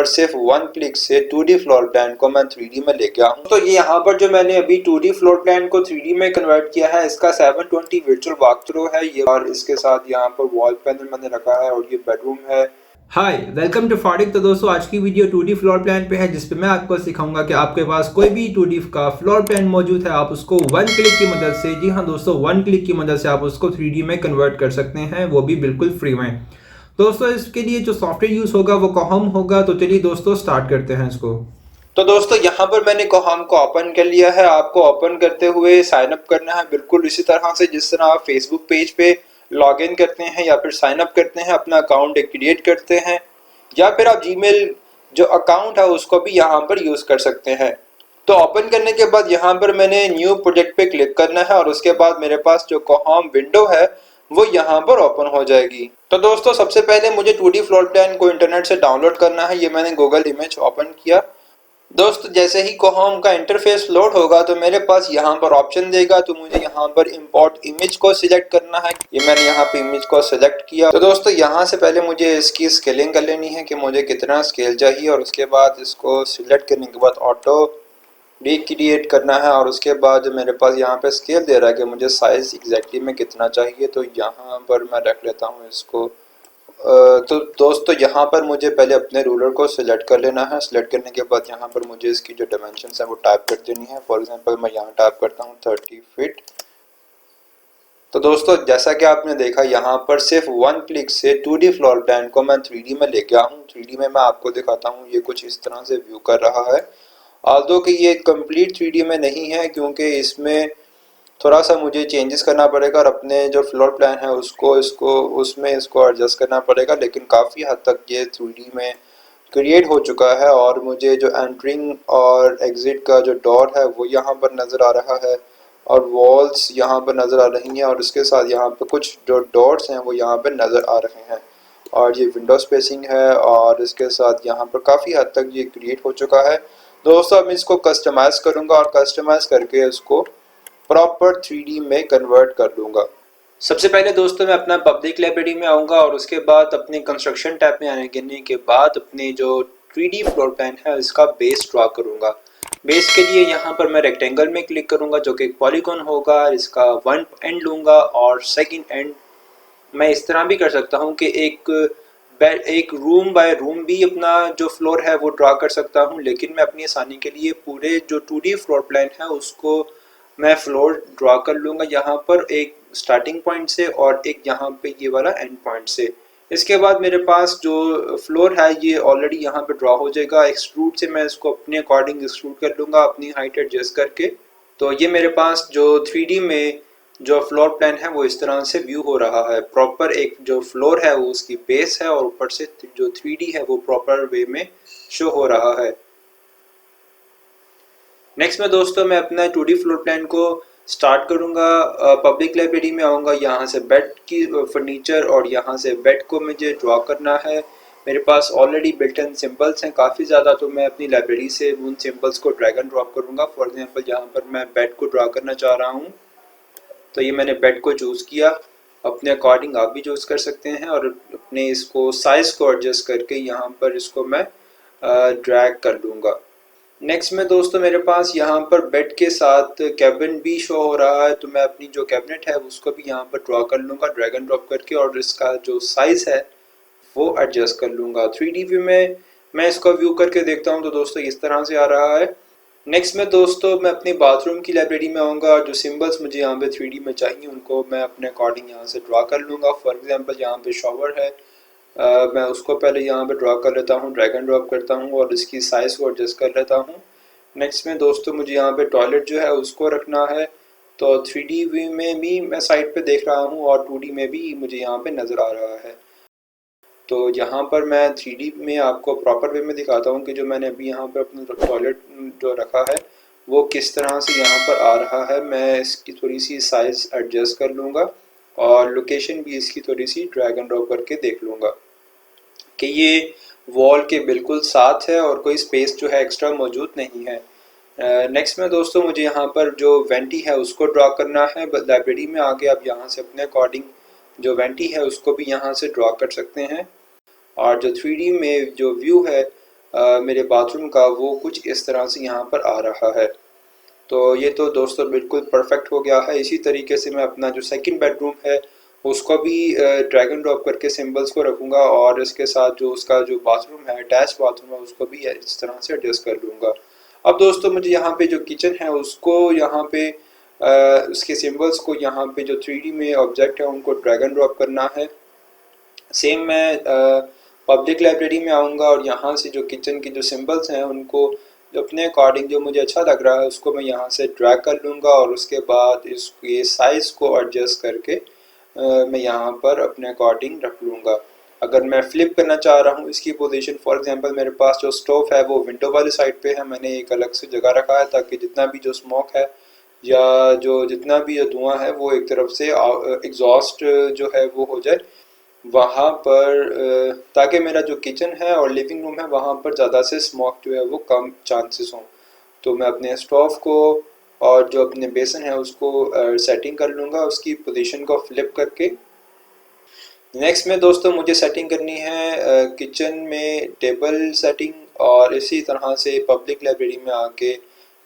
सिर्फ one click से 2D floor plan को मैं 3D में लेके आऊँ। तो ये यहाँ पर जो मैंने अभी 2D फ्लोर प्लान को 3D में कन्वर्ट किया है, इसका 720 वर्चुअल वॉकथ्रू है ये, और इसके साथ यहाँ पर वॉल पैनल मैंने रखा है और ये बेडरूम है। हाय, वेलकम टू फारिक। तो दोस्तों आज की वीडियो 2D फ्लोर प्लान पे है, जिस पे मैं आपको सिखाऊंगा कि आपके पास कोई भी 2D का फ्लोर प्लान मौजूद है, आप उसको वन क्लिक की मदद से, जी हाँ दोस्तों, वन क्लिक की मदद से आप उसको 3D में कन्वर्ट कर सकते हैं, वो भी बिल्कुल फ्री में। दोस्तों इसके लिए जो सॉफ्टवेयर यूज होगा वो कोहम होगा। तो चलिए दोस्तों स्टार्ट करते हैं इसको। तो दोस्तों यहाँ पर मैंने कोहम को ओपन कर लिया है। आपको ओपन करते हुए साइन अप करना है, बिल्कुल इसी तरह से जिस तरह आप फेसबुक पेज पे लॉग इन करते हैं या फिर साइन अप करते हैं, अपना अकाउंट क्रिएट करते हैं, या फिर आप जीमेल जो अकाउंट है उसको भी यहाँ पर यूज कर सकते हैं। तो ओपन करने के बाद यहाँ पर मैंने न्यू प्रोजेक्ट पे क्लिक करना है और उसके बाद मेरे पास जो कोहम विंडो है वो यहाँ पर ओपन हो जाएगी। तो दोस्तों सबसे पहले मुझे 2D फ्लोर प्लान को इंटरनेट से डाउनलोड करना है। ये मैंने गूगल इमेज ओपन किया। दोस्तों जैसे ही कोहम का इंटरफेस लोड होगा तो मेरे पास यहाँ पर ऑप्शन देगा, तो मुझे यहाँ पर इंपोर्ट इमेज को सिलेक्ट करना है। ये मैंने यहाँ पे इमेज को सिलेक्ट किया। तो दोस्तों यहाँ से पहले मुझे इसकी स्केलिंग कर लेनी है कि मुझे कितना स्केल चाहिए, और उसके बाद इसको सिलेक्ट करने के बाद ऑटो रिक्रिएट करना है, और उसके बाद मेरे पास यहाँ पे स्केल दे रहा है कि मुझे साइज एग्जैक्टली में कितना चाहिए। तो यहाँ पर मैं रख लेता हूँ इसको। तो दोस्तों यहाँ पर मुझे पहले अपने रूलर को सिलेक्ट कर लेना है। सिलेक्ट करने के बाद यहाँ पर मुझे इसकी जो डायमेंशंस है वो टाइप कर देनी है। फॉर एग्जांपल मैं यहाँ टाइप करता हूँ 30 फीट। तो दोस्तों जैसा कि आपने देखा यहाँ पर सिर्फ वन क्लिक से 2D फ्लोर प्लान को मैं 3D में लेके आऊँ। 3D में मैं आपको दिखाता हूँ, ये कुछ इस तरह से व्यू कर रहा है। ऑल्दो कि ये कंप्लीट 3D में नहीं है, क्योंकि इसमें थोड़ा सा मुझे चेंजेस करना पड़ेगा और अपने जो फ्लोर प्लान है उसमें इसको एडजस्ट करना पड़ेगा। लेकिन काफ़ी हद तक ये 3D में क्रिएट हो चुका है, और मुझे जो एंट्रिंग और एग्जिट का जो डोर है वो यहाँ पर नज़र आ रहा है, और वॉल्स यहाँ पर नज़र आ रही हैं, और इसके साथ यहाँ पर कुछ जो डॉट्स हैं वो यहाँ पर नज़र आ रहे हैं, और ये विंडो स्पेसिंग है, और इसके साथ यहाँ पर काफ़ी हद तक ये क्रिएट हो चुका है। दोस्तों अब इसको कस्टमाइज़ करूँगा और कस्टमाइज़ करके इसको प्रॉपर 3D में कन्वर्ट कर लूँगा। सबसे पहले दोस्तों मैं अपना पब्लिक लाइब्रेरी में आऊँगा, और उसके बाद अपने कंस्ट्रक्शन टैब में आने के बाद अपने जो 3D फ्लोर प्लान है इसका बेस ड्रॉ करूँगा। बेस के लिए यहाँ पर मैं रेक्टेंगल में क्लिक करूँगा जो कि एक पॉलीगॉन होगा। इसका वन एंड लूँगा और सेकंड एंड मैं इस तरह भी कर सकता हूँ कि एक रूम बाय रूम भी अपना जो फ्लोर है वो ड्रा कर सकता हूँ, लेकिन मैं अपनी आसानी के लिए पूरे जो 2D फ्लोर प्लान है उसको मैं फ्लोर ड्रॉ कर लूँगा यहाँ पर एक स्टार्टिंग पॉइंट से और एक यहाँ पे ये वाला एंड पॉइंट से। इसके बाद मेरे पास जो फ्लोर है ये ऑलरेडी यहाँ पे ड्रॉ हो जाएगा। एक्सट्रूड से मैं इसको अपने अकॉर्डिंग एक्सट्रूड कर लूँगा अपनी हाइट एडजस्ट करके। तो ये मेरे पास जो 3D में जो फ्लोर प्लान है वो इस तरह से व्यू हो रहा है। प्रॉपर एक जो फ्लोर है वो उसकी बेस है, और ऊपर से जो 3D है वो प्रॉपर वे में शो हो रहा है। नेक्स्ट में दोस्तों मैं अपना 2D फ्लोर प्लान को स्टार्ट करूंगा। पब्लिक लाइब्रेरी में आऊँगा, यहाँ से बेड की फर्नीचर और यहाँ से बेड को मुझे ड्रॉ करना है। मेरे पास ऑलरेडी बिल्ट इन सिंबल्स हैं काफ़ी ज़्यादा, तो मैं अपनी लाइब्रेरी से उन सिंबल्स को ड्रैग एंड ड्रॉप करूँगा। फॉर एग्जांपल यहाँ पर मैं बेड को ड्रॉ करना चाह रहा हूँ, तो ये मैंने बेड को चूज़ किया। अपने अकॉर्डिंग आप भी चूज़ कर सकते हैं, और अपने इसको साइज़ को एडजस्ट करके यहाँ पर इसको मैं ड्रैग कर लूँगा। नेक्स्ट में दोस्तों मेरे पास यहाँ पर बेड के साथ कैबिन भी शो हो रहा है, तो मैं अपनी जो कैबिनेट है उसको भी यहाँ पर ड्रॉ कर लूँगा ड्रैग एंड ड्रॉप करके, और इसका जो साइज़ है वो एडजस्ट कर लूँगा। 3D व्यू में मैं इसका व्यू करके देखता हूँ, तो दोस्तों इस तरह से आ रहा है। नेक्स्ट में दोस्तों मैं अपने बाथरूम की लाइब्रेरी में आऊँगा। जो सिंबल्स मुझे यहाँ पे 3D में चाहिए उनको मैं अपने अकॉर्डिंग यहाँ से ड्रॉ कर लूँगा। फॉर एग्जांपल यहाँ पे शॉवर है, मैं उसको पहले यहाँ पे ड्रॉ कर लेता हूँ, ड्रैग एंड ड्रॉप करता हूँ और इसकी साइज़ को एडजस्ट कर लेता हूँ। नेक्स्ट में दोस्तों मुझे यहाँ पे टॉयलेट जो है उसको रखना है, तो 3D व्यू में भी मैं साइड पे देख रहा हूँ और 2D में भी मुझे यहाँ पे नज़र आ रहा है। तो यहाँ पर मैं 3D में आपको प्रॉपर वे में दिखाता हूँ कि जो मैंने अभी यहाँ पर अपना टॉयलेट जो रखा है वो किस तरह से यहाँ पर आ रहा है। मैं इसकी थोड़ी सी साइज़ एडजस्ट कर लूँगा और लोकेशन भी इसकी थोड़ी सी ड्रैग एंड ड्रॉप करके देख लूँगा कि ये वॉल के बिल्कुल साथ है और कोई स्पेस जो है एक्स्ट्रा मौजूद नहीं है। नेक्स्ट में दोस्तों मुझे यहाँ पर जो वेंटी है उसको ड्रॉ करना है। लाइब्रेरी में आके आप यहाँ से अपने अकॉर्डिंग जो वेंटी है उसको भी यहाँ से ड्रॉ कर सकते हैं। और जो 3D में जो व्यू है मेरे बाथरूम का वो कुछ इस तरह से यहाँ पर आ रहा है। तो ये तो दोस्तों बिल्कुल परफेक्ट हो गया है। इसी तरीके से मैं अपना जो सेकंड बेडरूम है उसको भी ड्रैग एंड ड्रॉप करके सिंबल्स को रखूँगा और इसके साथ जो उसका जो बाथरूम है, अटैच बाथरूम है, उसको भी इस तरह से एडजस्ट कर लूँगा। अब दोस्तों मुझे यहाँ पे जो किचन है उसको यहाँ पे उसके सिंबल्स को यहाँ पे जो 3D में ऑब्जेक्ट है उनको ड्रैग एंड ड्रॉप करना है। सेम मैं पब्लिक लाइब्रेरी में आऊँगा और यहाँ से जो किचन के जो सिंबल्स हैं उनको अपने अकॉर्डिंग जो मुझे अच्छा लग रहा है उसको मैं यहाँ से ड्रैग कर लूँगा और उसके बाद इसके साइज़ को एडजस्ट करके मैं यहाँ पर अपने अकॉर्डिंग रख लूँगा। अगर मैं फ्लिप करना चाह रहा हूँ इसकी पोजीशन, फॉर एग्जांपल मेरे पास जो स्टोव है वो विंडो वाली साइड पे है, मैंने एक अलग से जगह रखा है ताकि जितना भी जो स्मोक है या जो जितना भी जो धुआं है वो एक तरफ से एग्जॉस्ट जो है वो हो जाए वहाँ पर, ताकि मेरा जो किचन है और लिविंग रूम है वहाँ पर ज़्यादा से स्मोक जो है वो कम चांसेस हों। तो मैं अपने स्टोव को और जो अपने बेसन है उसको सेटिंग कर लूँगा उसकी पोजीशन को फ्लिप करके। नेक्स्ट में दोस्तों मुझे सेटिंग करनी है किचन में टेबल सेटिंग, और इसी तरह से पब्लिक लाइब्रेरी में आके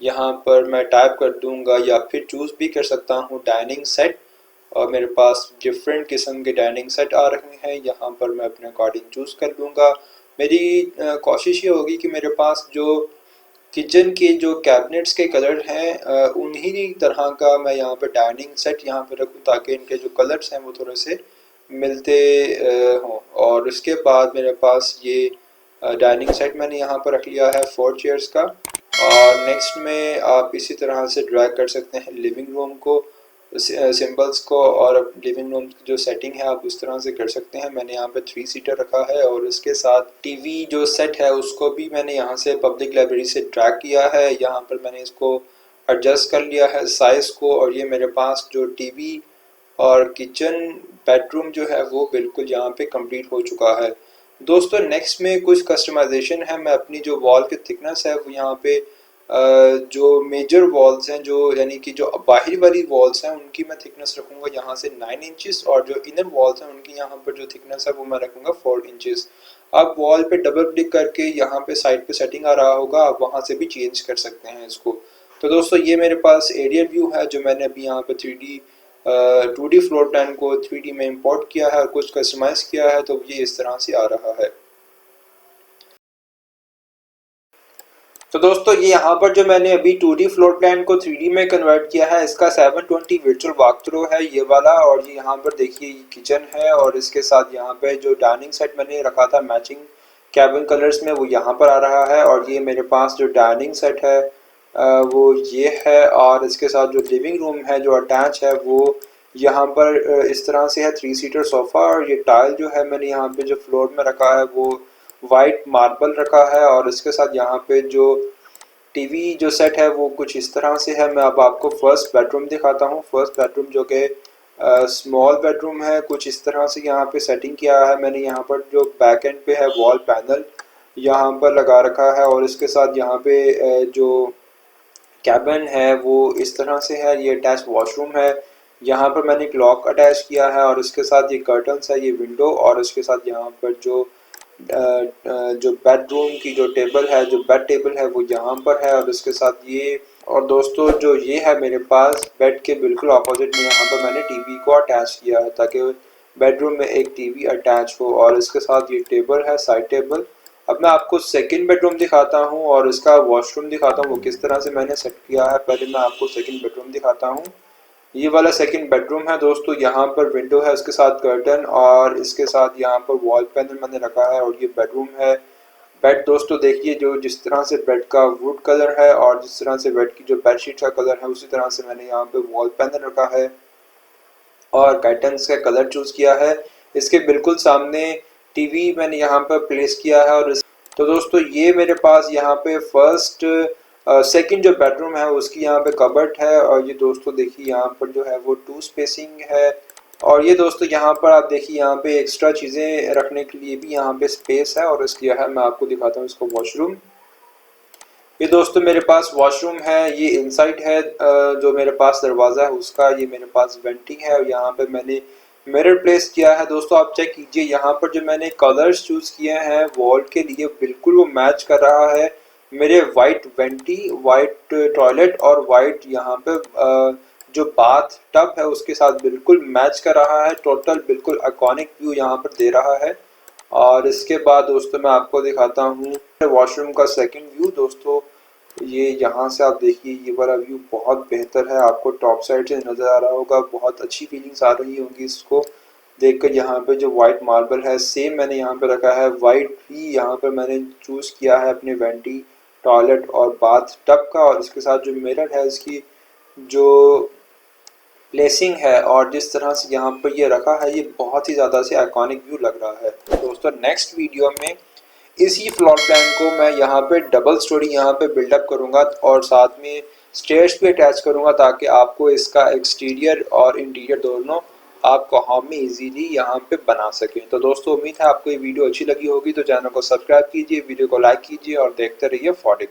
यहाँ पर मैं टाइप कर दूँगा या फिर चूज़ भी कर सकता हूँ डाइनिंग सेट, और मेरे पास डिफरेंट किस्म के डाइनिंग सेट आ रहे हैं। यहाँ पर मैं अपने अकॉर्डिंग चूज़ कर लूँगा। मेरी कोशिश ये होगी कि मेरे पास जो किचन के जो कैबिनेट्स के कलर हैं उन्हीं तरह का मैं यहाँ पर डाइनिंग सेट यहाँ पर रखूँ ताकि इनके जो कलर्स हैं वो थोड़े से मिलते हों। और उसके बाद मेरे पास ये डाइनिंग सेट मैंने यहाँ पर रख लिया है 4 चेयर्स का। और नेक्स्ट में आप इसी तरह से ड्रैग कर सकते हैं लिविंग रूम को, सिंबल्स को, और लिविंग रूम की जो सेटिंग है आप उस तरह से कर सकते हैं। मैंने यहाँ पे 3 सीटर रखा है और इसके साथ टीवी जो सेट है उसको भी मैंने यहाँ से पब्लिक लाइब्रेरी से ड्रैग किया है। यहाँ पर मैंने इसको एडजस्ट कर लिया है साइज़ को, और ये मेरे पास जो टीवी और किचन बेडरूम जो है वो बिल्कुल यहाँ पे कंप्लीट हो चुका है। दोस्तों नेक्स्ट में कुछ कस्टमाइजेशन है। मैं अपनी जो वॉल की थिकनेस है वो यहाँ पे जो मेजर वॉल्स हैं, जो यानी कि जो बाहरी वाली वॉल्स हैं उनकी मैं थिकनेस रखूँगा यहाँ से 9 इंचेस, और जो इनर वॉल्स हैं उनकी यहाँ पर जो थिकनेस है वो मैं रखूँगा 4 इंचेस। आप वॉल पे डबल क्लिक करके यहाँ पे साइड पे सेटिंग आ रहा होगा, आप वहाँ से भी चेंज कर सकते हैं इसको। तो दोस्तों ये मेरे पास एरियल व्यू है जो मैंने अभी यहाँ पे 2D फ्लोर प्लान को 3D में इंपोर्ट किया है और कुछ कस्टमाइज किया है, तो ये इस तरह से आ रहा है। तो दोस्तों ये यहाँ पर जो मैंने अभी 2D फ्लोर प्लान को 3D में कन्वर्ट किया है इसका 720 वर्चुअल वॉक थ्रू है ये वाला। और ये यहाँ पर देखिए ये किचन है और इसके साथ यहाँ पे जो डाइनिंग सेट मैंने रखा था मैचिंग कैबिन कलर्स में वो यहाँ पर आ रहा है। और ये मेरे पास जो डाइनिंग सेट है वो ये है, और इसके साथ जो लिविंग रूम है जो अटैच है वो यहाँ पर इस तरह से है 3 सीटर सोफ़ा। और ये टाइल जो है मैंने यहाँ पे जो फ्लोर में रखा है वो वाइट मार्बल रखा है। और इसके साथ यहाँ पे जो टीवी जो सेट है वो कुछ इस तरह से है। मैं अब आपको फर्स्ट बेडरूम दिखाता हूँ। फर्स्ट बेडरूम जो कि स्मॉल बेडरूम है, कुछ इस तरह से यहाँ पे सेटिंग किया है मैंने। यहाँ पर जो बैक एंड पे है वॉल पैनल यहाँ पर लगा रखा है, और इसके साथ यहाँ पे जो कैबिन है वो इस तरह से है। ये अटैच वॉशरूम है, यहाँ पर मैंने एक लॉक अटैच किया है, और इसके साथ ये कर्टन्स है, ये विंडो, और इसके साथ यहाँ पर जो बेडरूम की जो टेबल है, जो बेड टेबल है वो यहाँ पर है। और इसके साथ ये, और दोस्तों जो ये है मेरे पास बेड के बिल्कुल अपोजिट में यहाँ पर मैंने टीवी को अटैच किया है ताकि बेडरूम में एक टीवी अटैच हो। और इसके साथ ये टेबल है, साइड टेबल। अब मैं आपको सेकंड बेडरूम दिखाता हूँ और इसका वॉशरूम दिखाता हूँ वो किस तरह से मैंने सेट किया है। पहले मैं आपको सेकंड बेडरूम दिखाता हूँ। ये वाला सेकंड बेडरूम है दोस्तों, यहाँ पर विंडो है, उसके साथ कर्टन, और इसके साथ यहाँ पर वॉल पैनल मैंने रखा है। और ये बेडरूम है। बेड दोस्तों देखिए जो जिस तरह से बेड का वुड कलर है और जिस तरह से बेड की जो बेडशीट का कलर है उसी तरह से मैंने यहाँ पे वॉल पैनल रखा है और कर्टन्स का कलर चूज किया है। इसके बिल्कुल सामने टीवी मैंने यहाँ पर प्लेस किया है। और तो दोस्तों ये मेरे पास यहाँ पे फर्स्ट सेकंड जो बेडरूम है उसकी यहाँ पे कबर्ड है। और ये दोस्तों देखिए यहाँ पर जो है वो 2 स्पेसिंग है। और ये दोस्तों यहाँ पर आप देखिए यहाँ पे एक्स्ट्रा चीज़ें रखने के लिए भी यहाँ पे स्पेस है। और इसलिए है मैं आपको दिखाता हूँ इसको वॉशरूम। ये दोस्तों मेरे पास वॉशरूम है, ये इनसाइड है, जो मेरे पास दरवाज़ा है उसका, ये मेरे पास वेंटिंग है। और यहाँ पे मैंने मिरर प्लेस किया है। दोस्तों आप चेक कीजिए, यहाँ पर जो मैंने कलर्स चूज किए हैं वॉल के लिए बिल्कुल वो मैच कर रहा है। मेरे वाइट वेंटी, वाइट टॉयलेट और वाइट यहाँ पे जो बाथ टब है उसके साथ बिल्कुल मैच कर रहा है। टोटल बिल्कुल आइकॉनिक व्यू यहाँ पर दे रहा है। और इसके बाद दोस्तों मैं आपको दिखाता हूँ वॉशरूम का सेकंड व्यू। दोस्तों ये यहाँ से आप देखिए, ये वाला व्यू बहुत बेहतर है, आपको टॉप साइड से नज़र आ रहा होगा। बहुत अच्छी फीलिंग्स आ रही होंगी इसको देखकर। यहाँ पे जो वाइट मार्बल है सेम मैंने यहाँ पे रखा है, वाइट ही यहाँ पे मैंने चूज़ किया है अपने वेंटी, टॉयलेट और बाथ टब का। और इसके साथ जो मिरर है इसकी जो प्लेसिंग है और जिस तरह से यहाँ पर ये रखा है, ये बहुत ही ज़्यादा से आइकॉनिक व्यू लग रहा है। दोस्तों नेक्स्ट वीडियो में इसी फ्लोर प्लान को मैं यहाँ पे डबल स्टोरी यहाँ पे बिल्डअप करूँगा और साथ में स्टेयर्स भी अटैच करूँगा, ताकि आपको इसका एक्सटीरियर और इंटीरियर दोनों आपको होम में इजीली यहाँ पे बना सकें। तो दोस्तों उम्मीद है आपको ये वीडियो अच्छी लगी होगी, तो चैनल को सब्सक्राइब कीजिए, वीडियो को लाइक कीजिए और देखते रहिए फॉडिक।